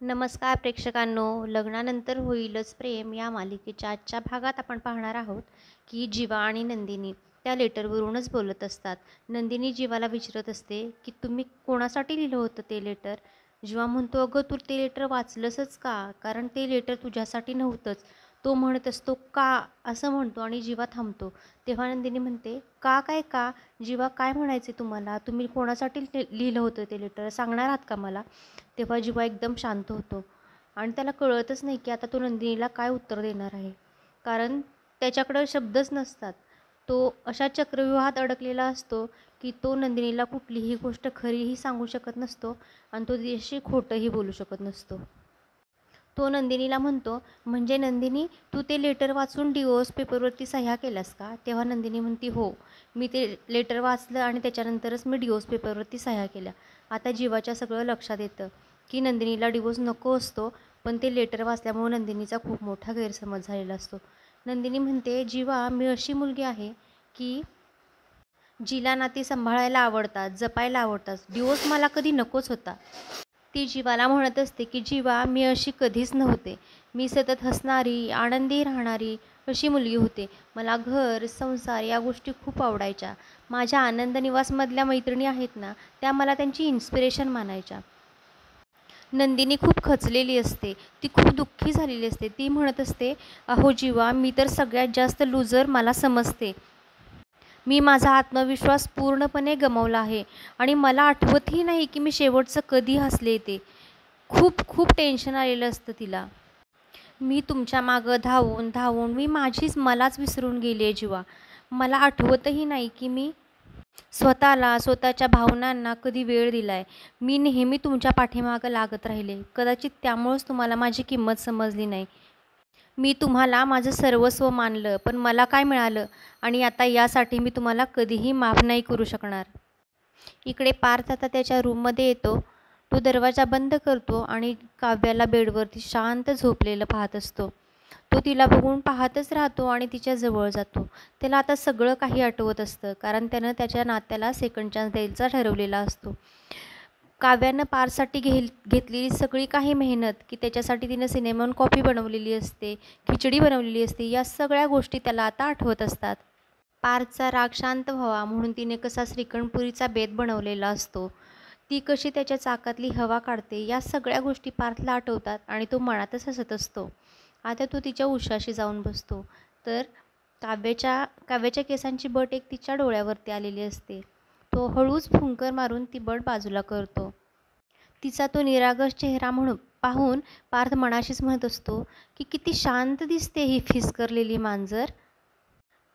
नमस्कार प्रेक्षकांनो, लग्नानंतर होईलच प्रेम या मालिकेच्या आजच्या भागात आपण पाहणार आहोत की जीवा आणि नंदिनी त्या लेटरवरूनच बोलत असतात. नंदिनी जीवाला विचारत असते की तुम्ही कोणासाठी लिहिलं होतं ते लेटर. जीवा म्हणतो, अगं तू ते लेटर वाचलंसच का? कारण ते लेटर तुझ्यासाठी नव्हतंच. तो म्हणत असतो का असं म्हणतो आणि जीवा थांबतो. तेव्हा नंदिनी म्हणते, का काय का? जीवा, काय म्हणायचे तुम्हाला? तुम्ही कोणासाठी लिहिलं होतं ते लेटर सांगणार आहात का मला? तेव्हा जीवा एकदम शांत होतो आणि त्याला कळतच नाही की आता तो नंदिनीला काय उत्तर देणार आहे. कारण त्याच्याकडं शब्दच नसतात. तो अशा चक्रव्यूहात अडकलेला असतो की तो नंदिनीला कुठलीही गोष्ट खरीही सांगू शकत नसतो आणि तो तिच्याशी खोटंही बोलू शकत नसतो. तो नंदिनीला म्हणतो, म्हणजे नंदिनी, तू ते लेटर वाचून डिवोर्स पेपरवरती सह्या केल्यास का? तेव्हा नंदिनी म्हणती, हो, मी ते लेटर वाचलं आणि त्याच्यानंतरच मी डिवोर्स पेपरवरती सह्या केल्या. आता जीवाच्या सगळं लक्षात येतं की नंदिनीला डिवोर्स नको असतो, पण ते लेटर वाचल्यामुळे नंदिनीचा खूप मोठा गैरसमज झालेला असतो. नंदिनी म्हणते, जीवा, मी अशी मुलगी आहे की जिला नाती सांभाळायला आवडतात, जपायला आवडतात. डिवोर्स मला कधी नकोच होता. ती जीवाला म्हणत असते की जीवा, मी अशी कधीच नव्हते. मी सतत हसणारी, आनंदी राहणारी अशी मुलगी होते. मला घर, संसार या गोष्टी खूप आवडायच्या. माझ्या आनंद निवासमधल्या मैत्रिणी आहेत ना, त्या मला त्यांची इन्स्पिरेशन मानायच्या. नंदिनी खूप खचलेली असते. ती खूप दुःखी झालेली असते. ती म्हणत असते, अहो जीवा, मी तर सगळ्यात जास्त लूजर मला समजते. मी माझा आत्मविश्वास पूर्णपणे गमावला आहे आणि मला आठवतही नाही की मी शेवटचं कधी हसले ते. खूप खूप टेन्शन आलेलं असतं तिला. मी तुमच्या मागं धावून धावून मी मलाच विसरून गेली आहे जीवा. मला आठवतही नाही की मी स्वतःला, स्वतःच्या भावनांना कधी वेळ दिला आहे. मी नेहमी तुमच्या पाठीमागं लागत राहिले. कदाचित त्यामुळंच तुम्हाला माझी किंमत समजली नाही. मी तुम्हाला माझं सर्वस्व मानलं, पण मला काय मिळालं? आणि आता यासाठी मी तुम्हाला कधीही माफ नाही करू शकणार. इकडे पार्थ आता त्याच्या रूममध्ये येतो. तो दरवाजा बंद करतो आणि काव्याला बेडवरती शांत झोपलेलं पाहत असतो. तो तिला बघून पाहतच राहतो आणि तिच्या जवळ जातो. त्याला आता सगळं काही आठवत असतं, कारण त्यानं त्याच्या नात्याला सेकंड चान्स द्यायचा ठरवलेला असतो. काव्यानं पार्थसाठी घेतलेली सगळी काही मेहनत, की त्याच्यासाठी तिनं सिनेमॉन कॉफी बनवलेली असते, खिचडी बनवलेली असते, या सगळ्या गोष्टी त्याला आता आठवत असतात. पार्थचा राग शांत व्हावा म्हणून तिने कसा श्रीखंडपुरीचा बेत बनवलेला असतो, ती कशी त्याच्या चाकातली हवा काढते, या सगळ्या गोष्टी पार्थला आठवतात आणि तो मनातच हसत असतो. आता तो तिच्या उशाशी जाऊन बसतो, तर काव्याच्या केसांची बट एक तिच्या डोळ्यावरती आलेली असते. तो हळूच फुंकर मारून ती बट बाजूला करतो. तिचा तो निरागस चेहरा पाहून पार्थ मनाशीच म्हणत असतो की किती शांत दिसते ही फिसकरलेली मांजर.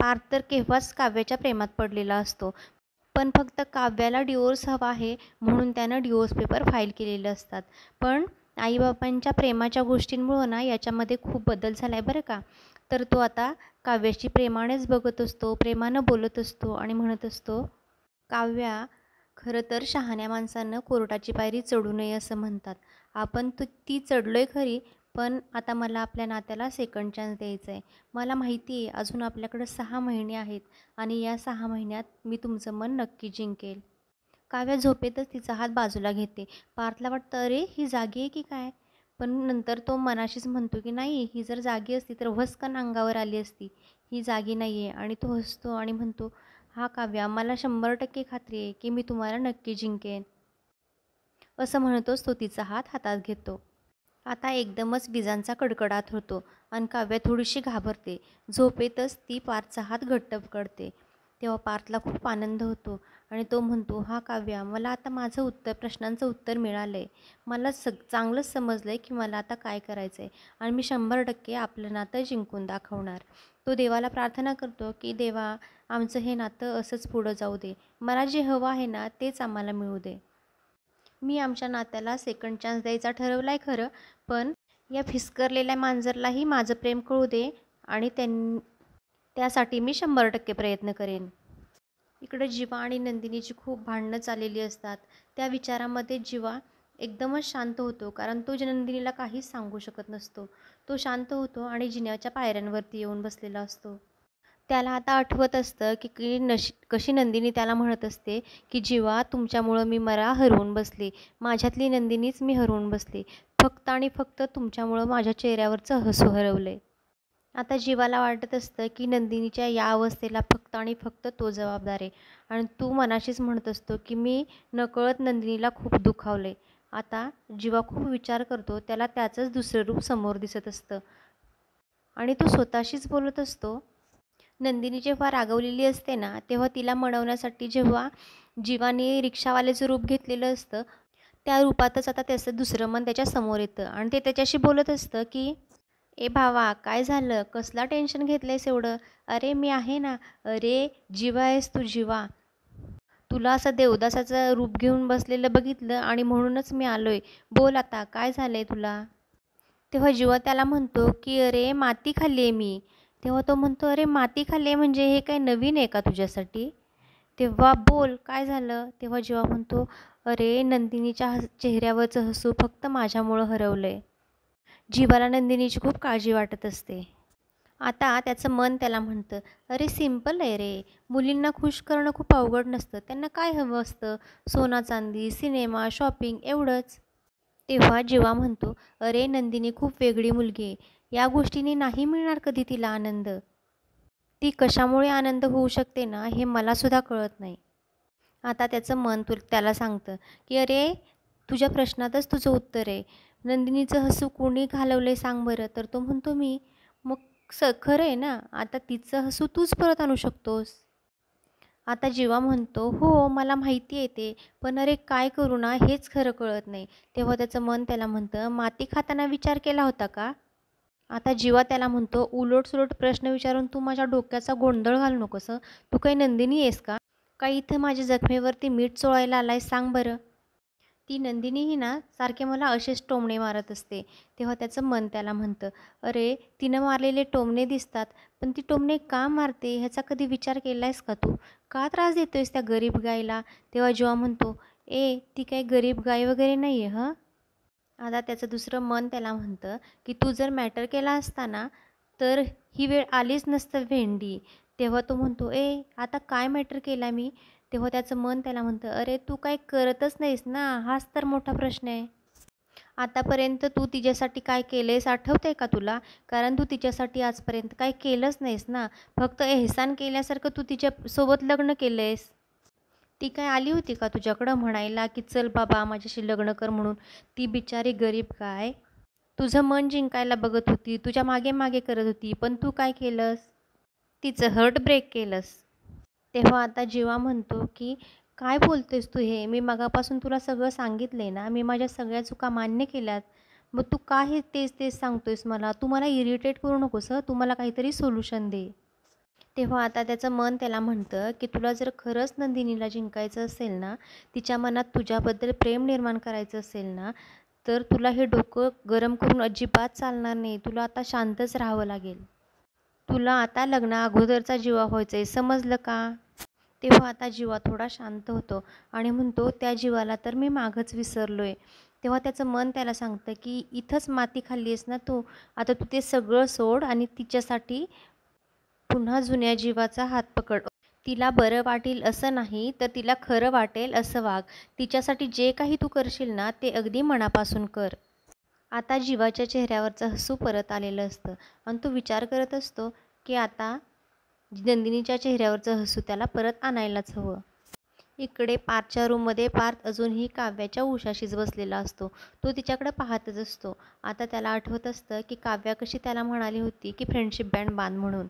पार्थ तर केव्हाच काव्याच्या प्रेमात पडलेला असतो, पण फक्त काव्याला डिवोर्स हवा आहे म्हणून त्यानं डिवोर्स पेपर फाईल केलेले असतात. पण आईबाबांच्या प्रेमाच्या गोष्टींमुळं ना याच्यामध्ये खूप बदल झाला आहे बरं का. तर तो आता काव्याची प्रेमानेच बघत असतो, प्रेमानं बोलत असतो आणि म्हणत असतो, काव्या, खरं तर शहाण्या माणसानं कोर्टाची पायरी चढू नये असं म्हणतात. आपण ती चढलोय खरी, पण आता मला आपल्या नात्याला सेकंड चान्स द्यायचा आहे. मला माहिती आहे अजून आपल्याकडं 6 महिने आहेत आणि या 6 महिन्यात मी तुमचं मन नक्की जिंकेल. काव्या झोपेतच तिचा हात बाजूला घेते. पार्थला वाटतं, अरे ही जागी आहे की काय? पण नंतर तो मनाशीच म्हणतो की नाही, ही जर जागी असती तर व्हस्कन अंगावर आली असती. ही जागी नाही आहे. आणि तो हसतो आणि म्हणतो, हा काव्या, मला 100% खात्री आहे की मी तुम्हाला नक्की जिंकेन. असं म्हणतोच तो तिचा हात हातात घेतो. आता एकदमच विजांचा कडकडाट होतो आणि काव्या थोडीशी घाबरते. झोपेतच ती पार्थचा हात घट्ट पकडते. तेव्हा पार्थला खूप आनंद होतो आणि तो म्हणतो, हा काव्या, मला आता माझं प्रश्नांचं उत्तर मिळालं आहे. मला चांगलंच समजलं आहे की मला आता काय करायचं आहे आणि मी 100% आपलं नातं जिंकून दाखवणार. तो देवाला प्रार्थना करतो की देवा, आमचं हे नातं असंच पुढं जाऊ दे. मला जे हवं आहे ना तेच आम्हाला मिळू दे. मी आमच्या नात्याला सेकंड चान्स द्यायचा ठरवला आहे खरं, पण या फिसकरलेल्या मांजरलाही माझं प्रेम कळू दे आणि त्यासाठी मी 100% प्रयत्न करेन. इकडे जीवा आणि नंदिनीची खूप भांडणं चाललेली असतात. त्या विचारामध्ये जीवा एकदमच शांत होतो, कारण तो नंदिनीला काहीच सांगू शकत नसतो. तो शांत होतो आणि जिन्याच्या पायऱ्यांवरती येऊन बसलेला असतो. त्याला आता आठवत असतं की कशी नंदिनी त्याला म्हणत असते की जीवा, तुमच्यामुळं मी मला हरवून बसले. माझ्यातली नंदिनीच मी हरवून बसले. फक्त आणि फक्त तुमच्यामुळं माझ्या चेहऱ्यावरचं हसू हरवलं. आता जीवाला वाटत असतं की नंदिनीच्या या अवस्थेला फक्त आणि फक्त तो जबाबदार आहे आणि तू मनाशीच म्हणत असतो की मी नकळत नंदिनीला खूप दुखावले. आता जीवा खूप विचार करतो, त्याला त्याचंच दुसरं रूप समोर दिसत असतं आणि तो स्वतःशीच बोलत असतो. नंदिनी जेव्हा रागवलेली असते ना, तेव्हा तिला मनवण्यासाठी जेव्हा जीवाने रिक्षावाल्याचं रूप घेतलेलं असतं, त्या रूपातच आता त्याचं दुसरं मन त्याच्या समोर येतं आणि ते त्याच्याशी बोलत असतं की ए भावा, काय झालं? कसला टेन्शन घेतलंयस एवढं? अरे मी आहे ना. अरे जीवा आहेस तू जीवा. तुला असं देवदासाचं रूप घेऊन बसलेलं बघितलं आणि म्हणूनच मी आलोय. बोल आता काय झालंय तुला? तेव्हा जीवा त्याला म्हणतो की अरे माती खाल्ली आहे मी. तेव्हा तो म्हणतो अरे माती खाल्ली आहे म्हणजे हे काय नवीन आहे का तुझ्यासाठी? तेव्हा बोल काय झालं? तेव्हा जीवा म्हणतो अरे नंदिनीच्या चेहऱ्यावरचं हसू फक्त माझ्यामुळं हरवलंय. जीवाला नंदिनीची खूप काळजी वाटत असते. आता त्याचं मन त्याला म्हणतं अरे सिम्पल आहे रे, मुलींना खुश करणं खूप अवघड नसतं, त्यांना काय हवं असतं, सोना चांदी, सिनेमा, शॉपिंग एवढंच. तेव्हा जीवा म्हणतो अरे नंदिनी खूप वेगळी मुलगी आहे, या गोष्टींनी नाही मिळणार कधी तिला आनंद. ती कशामुळे आनंद होऊ शकते ना हे मलासुद्धा कळत नाही. आता त्याचं मन त्याला सांगतं की अरे तुझ्या प्रश्नातच तुझं उत्तर आहे. नंदिनीचं हसू कोणी घालवलं सांग बरं? तर तो म्हणतो मी. मग खरं आहे ना, आता तिचं हसू तूच परत आणू शकतोस. आता जीवा म्हणतो हो मला माहिती आहे ते, पण अरे काय करू ना हेच खरं कळत नाही. तेव्हा त्याचं मन त्याला म्हणतं माती खाताना विचार केला होता का? आता जीवा त्याला म्हणतो उलटसुलट प्रश्न विचारून तू माझ्या डोक्याचा गोंधळ घालू नकोस. तू काही नंदिनी आहेस का? का इथं माझ्या जखमेवरती मीठ चोळायला आलाय सांग बरं? ती नंदिनीही ना सारखे मला असेच टोमणे मारत असते. तेव्हा त्याचं मन त्याला म्हणतं अरे तिनं मारलेले टोमणे दिसतात, पण ती टोमणे का मारते ह्याचा कधी विचार केला आहेस का तू? का त्रास देतोयस त्या गरीब गायला? तेव्हा जेव्हा म्हणतो ती काही गरीब गाय वगैरे नाही आहे हं. आता त्याचं दुसरं मन त्याला म्हणतं की तू जर मॅटर केला असता ना तर ही वेळ आलीच नसतं भेंडी. तेव्हा तो म्हणतो आता काय मॅटर केला मी? तेव्हा त्याचं मन त्याला म्हणतं अरे तू काय करतच नाहीस ना, हाच तर मोठा प्रश्न आहे. आतापर्यंत तू तिच्यासाठी काय केलं आहेस आठवतं आहे का तुला? कारण तू तिच्यासाठी आजपर्यंत काय केलंच नाहीस ना, फक्त एहसान केल्यासारखं तू तिच्यासोबत लग्न केलं आहेस. ती काय आली होती का तुझ्याकडं म्हणायला की चल बाबा माझ्याशी लग्न कर म्हणून? ती बिचारी गरीब काय तुझं मन जिंकायला बघत होती, तुझ्या मागे मागे करत होती, पण तू काय केलंस? तिचं हार्ट ब्रेक केलंस. तेव्हा आता जीवा म्हणतो की काय बोलतेस तू हे? मी मगापासून तुला सगळं सांगितलंय ना, मी माझ्या सगळ्या चुका मान्य केल्यात. मग तू का हे तेच तेच सांगतोयस मला? तू मला इरिटेट करू नकोस हं, तू मला काहीतरी सोल्युशन दे. तेव्हा आता त्याचं मन त्याला म्हणतं की तुला जर खरंच नंदिनीला जिंकायचं असेल ना, तिच्या मनात तुझ्याबद्दल प्रेम निर्माण करायचं असेल ना, तर तुला हे डोकं गरम करून अजिबात चालणार नाही. तुला आता शांतच राहावं लागेल. तुला आता लग्ना अगोदरचा जीवा व्हायचा आहे, समजलं का? तेव्हा आता जीवा थोडा शांत होतो आणि म्हणतो त्या जीवाला तर मी मागच विसरलोय. तेव्हा त्याचं मन त्याला सांगतं की इथंच माती खाल्ली आहेस ना तू, आता तू ते सगळं सोड आणि तिच्यासाठी पुन्हा जुन्या जीवाचा हात पकड. तिला बरं वाटेल असं नाही, तर तिला खरं वाटेल असं वाग. तिच्यासाठी जे काही तू करशील ना ते अगदी मनापासून कर. आता जीवाच्या चेहऱ्यावरचं हसू परत आलेलं असतं आणि तो विचार करत असतो की आता नंदिनीच्या चेहऱ्यावरचं हसू त्याला परत आणायलाच हवं. इकडे पार्थच्या रूममध्ये पार्थ अजूनही काव्याच्या उशाशीच बसलेला असतो. तो तिच्याकडे पाहतच असतो. आता त्याला आठवत असतं की काव्या कशी त्याला म्हणाली होती की फ्रेंडशिप बँड बांध म्हणून.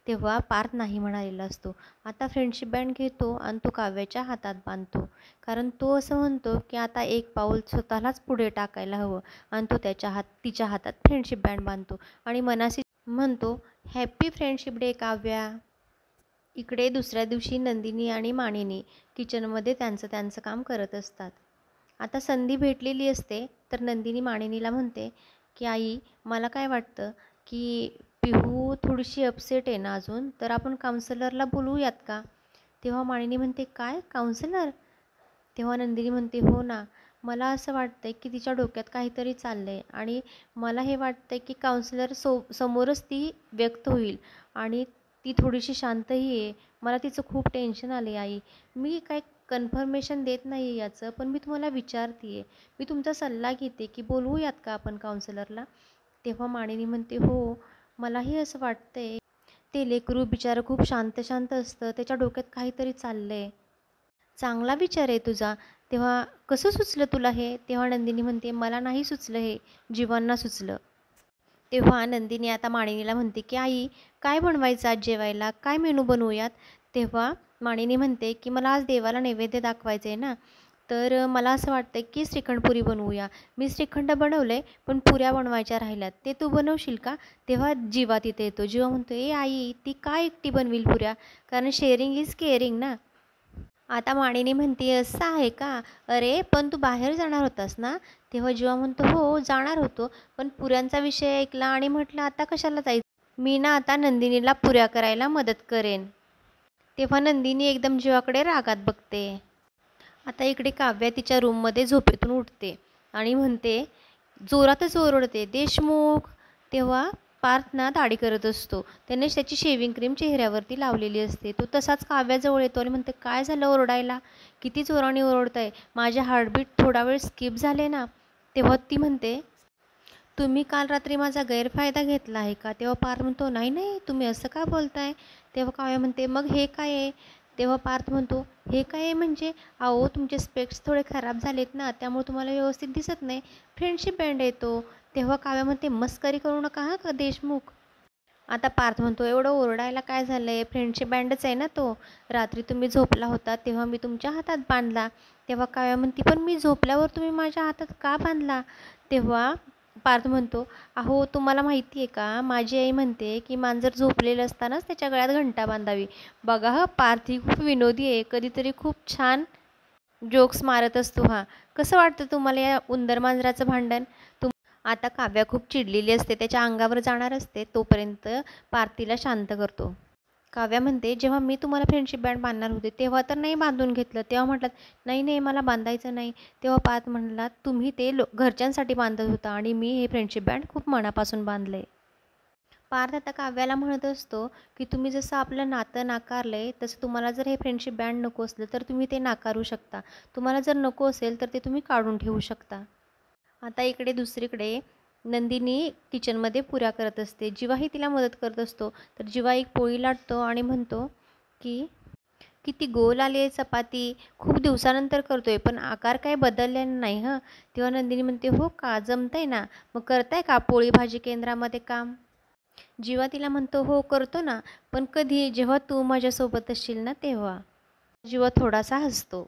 तेव्हा पार्थ नाही म्हणालेला असतो. आता फ्रेंडशिप बँड घेतो आणि तो काव्याच्या हातात बांधतो. कारण तो असं म्हणतो की आता एक पाऊल स्वतःलाच पुढे टाकायला हवं आणि तो तिच्या हातात फ्रेंडशिप बँड बांधतो आणि मनाशी म्हणतो हॅपी फ्रेंडशिप डे काव्या. इकडे दुसऱ्या दिवशी नंदिनी आणि मानिनी किचनमध्ये त्यांचं त्यांचं काम करत असतात. आता संधी भेटलेली असते तर नंदिनी मानिनीला म्हणते की आई मला काय वाटतं की पिहू थोडीशी अपसेट आहे ना अजून, तर आपण काउन्सिलरला बोलवूयात का? तेव्हा मानिनी म्हणते काय काउन्सिलर? तेव्हा नंदिनी म्हणते हो ना, मला असं वाटतं आहे की तिच्या डोक्यात काहीतरी चाललं आहे आणि मला हे वाटतं आहे की काउन्सिलर समोरच ती व्यक्त होईल आणि ती थोडीशी शांतही आहे. मला तिचं खूप टेन्शन आले आई. मी काय कन्फर्मेशन देत नाही आहे याचं, पण मी तुम्हाला विचारते आहे. मी तुमचा सल्ला घेते की बोलवूयात का आपण काउन्सिलरला? तेव्हा मानिनी म्हणते, हो मलाही असं वाटतंय. ते लेकरू बिचारं खूप शांत शांत असतं, त्याच्या डोक्यात काहीतरी चाललं आहे. चांगला विचार आहे तुझा. तेव्हा कसं सुचलं तुला हे? तेव्हा नंदिनी म्हणते, मला नाही सुचलं हे, जीवांना सुचलं. तेव्हा नंदिनी आता मानिनीला म्हणते की आई काय बनवायचं आज जेवायला, काय मेनू बनवूयात? तेव्हा मानिनी म्हणते की मला आज देवाला नैवेद्य दाखवायचं आहे ना, तर मला असं वाटतं की श्रीखंडपुरी बनवूया. मी श्रीखंड बनवलं आहे, पण पुऱ्या बनवायच्या राहिल्यात, ते तू बनवशील का? तेव्हा जीवा तिथे येतो. जीवा म्हणतो, ए आई ती काय एकटी बनवील पुऱ्या? कारण शेअरिंग इज केअरिंग ना. आता मानिनी म्हणते, असं आहे का? अरे पण तू बाहेर जाणार होतास ना? तेव्हा जीवा म्हणतो, हो जाणार होतो, पण पुऱ्यांचा विषय ऐकला आणि म्हटलं आता कशाला जायचं, मी ना आता नंदिनीला पुऱ्या करायला मदत करेन. तेव्हा नंदिनी एकदम जीवाकडे रागात बघते. आता इकडे काव्या तिच्या रूममध्ये झोपेतून उठते आणि म्हणते, जोरातच ओरडते, देशमुख. तेव्हा पार्थ ना दाढी करत असतो. त्याने त्याची शेविंग क्रीम चेहऱ्यावरती लावलेली असते. तो तसाच काव्याजवळ येतो आणि म्हणते, काय झालं ओरडायला? किती जोराने ओरडताय? माझे हार्टबीट थोडा वेळ स्किप झाले ना. तेव्हा ती म्हणते, तुम्ही काल रात्री माझा गैरफायदा घेतला आहे का? तेव्हा पार्थ म्हणतो, नाही नाही तुम्ही असं का बोलताय? तेव्हा काव्या म्हणते, मग हे काय आहे? तेव्हा पार्थ म्हणतो, हे काय आहे म्हणजे? अहो तुमचे स्पेक्स थोडे खराब झालेत ना, त्यामुळे तुम्हाला व्यवस्थित दिसत नाही. फ्रेंडशिप बँड येतो. तेव्हा काव्या म्हणते, मस्करी करू नका हां का देशमुख. आता पार्थ म्हणतो, एवढं ओरडायला काय झालं आहे? फ्रेंडशिप बँडच आहे ना तो. रात्री तुम्ही झोपला होता तेव्हा मी तुमच्या हातात बांधला. तेव्हा काव्या म्हणते, पण मी झोपल्यावर तुम्ही माझ्या हातात का बांधला? तेव्हा पार्थ म्हणतो, अहो तुम्हाला माहिती आहे का, माझी आई म्हणते की मांजर झोपलेलं असतानाच त्याच्या गळ्यात घंटा बांधावी. बघा हा पार्थ ही खूप विनोदी आहे, कधीतरी खूप छान जोक्स मारत असतो हा. कसं वाटतं तुम्हाला या उंदर मांजराचं भांडण? आता काव्या खूप चिडलेली असते, त्याच्या अंगावर जाणार असते, तोपर्यंत पार्थ तिला शांत करतो. काव्या म्हणते, जेव्हा मी तुम्हाला फ्रेंडशिप बँड बांधणार होते तेव्हा तर नाही बांधून घेतलं. तेव्हा म्हटलात, नाही नाही मला बांधायचं नाही. तेव्हा पार्थ म्हणला, तुम्ही ते घरच्यांसाठी बांधत होता आणि मी हे फ्रेंडशिप बँड खूप मनापासून बांधले. पार्थ आता काव्याला म्हणत असतो की तुम्ही जसं आपलं नातं नाकारलं आहे, तसं तुम्हाला जर हे फ्रेंडशिप बँड नको असलं तर तुम्ही ते नाकारू शकता. तुम्हाला जर नको असेल तर ते तुम्ही काढून ठेवू शकता. आता इकडे दुसरीकडे नंदिनी किचनमध्ये पुऱ्या करत असते. जीवाही तिला मदत करत असतो. तर जीवा एक पोळी लाटतो आणि म्हणतो की किती गोल आली आहे चपाती, खूप दिवसानंतर करतोय पण आकार काय बदललेला नाही हं. तेव्हा नंदिनी म्हणते, हो का, जमतंय ना, मग करताय का पोळी भाजी केंद्रामध्ये काम? जीवा तिला म्हणतो, हो करतो ना, पण कधी, जेव्हा तू माझ्यासोबत असशील ना तेव्हा. जीवा थोडासा हसतो.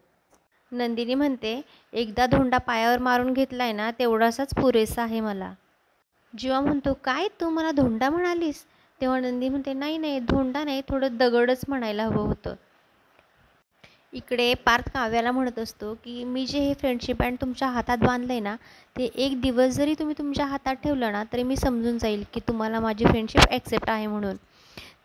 नंदिनी म्हणते, एकदा धोंडा पायावर मारून घेतलाय ना तेवढासाच पुरेसा आहे मला. जीवा म्हणतो, काय तू मला धोंडा म्हणालीस? तेव्हा नंदी म्हणते, नाही नाही धोंडा नाही, थोडं दगडच म्हणायला हवं होतं. इकडे पार्थ काव्याला म्हणत असतो की मी जे हे फ्रेंडशिप बँड तुमच्या हातात बांधलं आहे ना, ते एक दिवस जरी तुम्ही तुमच्या हातात ठेवलं ना तरी मी समजून जाईल की तुम्हाला माझी फ्रेंडशिप ॲक्सेप्ट आहे म्हणून.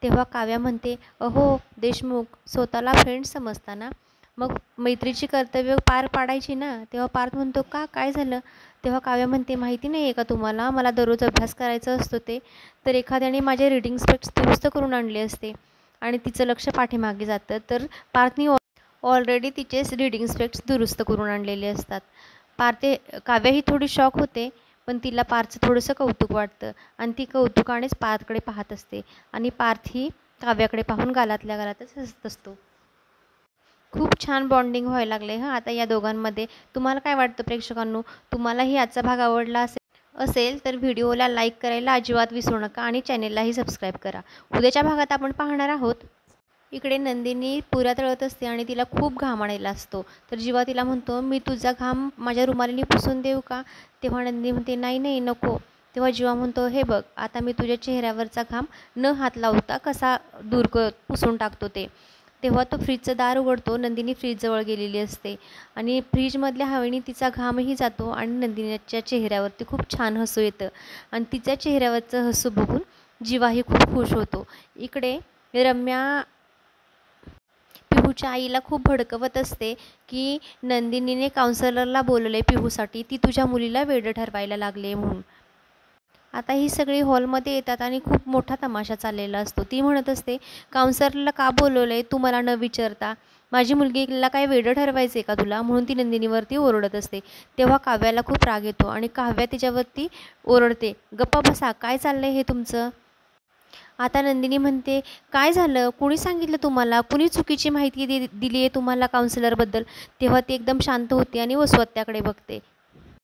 तेव्हा काव्या म्हणते, अहो देशमुख, स्वतःला फ्रेंड समजताना मग मैत्रीची कर्तव्य पार पाडायची ना. तेव्हा पार्थ म्हणतो, का काय झालं? तेव्हा काव्या म्हणते, माहिती नाही आहे का तुम्हाला, मला दररोज अभ्यास करायचा असतो ते, तर एखाद्याने माझे रीडिंग स्पेक्स दुरुस्त करून आणले असते आणि तिचं लक्ष पाठीमागे जातं, तर पार्थनी ऑलरेडी तिचेच रीडिंग स्पेक्स दुरुस्त करून आणलेले असतात. काव्या ही थोडी शॉक होते, पण तिला पार्थचं थोडंसं कौतुक वाटतं आणि ती कौतुकानेच पार्थकडे पाहत असते आणि पार्थही काव्याकडे पाहून गालातल्या गालातच हसत असतो. खूप छान बॉन्डिंग व्हायला लागले हां आता या दोघांमध्ये. तुम्हाला काय वाटतं प्रेक्षकांनो? तुम्हालाही आजचा भाग आवडला असेल तर व्हिडिओला लाईक करायला अजिबात विसरू नका आणि चॅनेललाही सबस्क्राईब करा. उद्याच्या भागात आपण पाहणार आहोत, इकडे नंदिनी पुऱ्या तळत असते आणि तिला खूप घाम आलेला असतो. तर जीवा तिला म्हणतो, मी तुझा घाम माझ्या रुमालीने पुसून देऊ का? तेव्हा नंदिनी म्हणते, नाही नाही नको. तेव्हा जीवा म्हणतो, हे बघ आता मी तुझ्या चेहऱ्यावरचा घाम न हात लावता कसा पुसून टाकतो ते. तेव्हा तो फ्रीजचं दार उघडतो. नंदिनी फ्रीजजवळ गेलेली असते आणि फ्रीजमधल्या हवेने तिचा घामही जातो आणि नंदिनीच्या चेहऱ्यावरती खूप छान हसू येतं आणि तिच्या चेहऱ्यावरचं हसू बघून जीवाही खूप खुश होतो. इकडे रम्या पिहूच्या आईला खूप भडकवत असते की नंदिनीने काउन्सलरला बोलवले पिहूसाठी, ती तुझ्या मुलीला वेडं ठरवायला लागले म्हणून. आता ही सगळी हॉलमध्ये येतात आणि खूप मोठा तमाशा चाललेला असतो. ती म्हणत असते, काउन्सलरला का बोलवलं आहे तू मला न विचारता? माझी मुलगीला काय वेडं ठरवायचं आहे का तुला? म्हणून ती नंदिनीवरती ओरडत असते. तेव्हा काव्याला खूप राग येतो आणि काव्या तिच्यावरती ओरडते, गप्पा बसा, काय चाललं आहे हे तुमचं? आता नंदिनी म्हणते, काय झालं? कुणी सांगितलं तुम्हाला? कुणी चुकीची माहिती दिली आहे तुम्हाला काउन्सिलरबद्दल? तेव्हा ती एकदम शांत होते आणि वसुहत्याकडे बघते.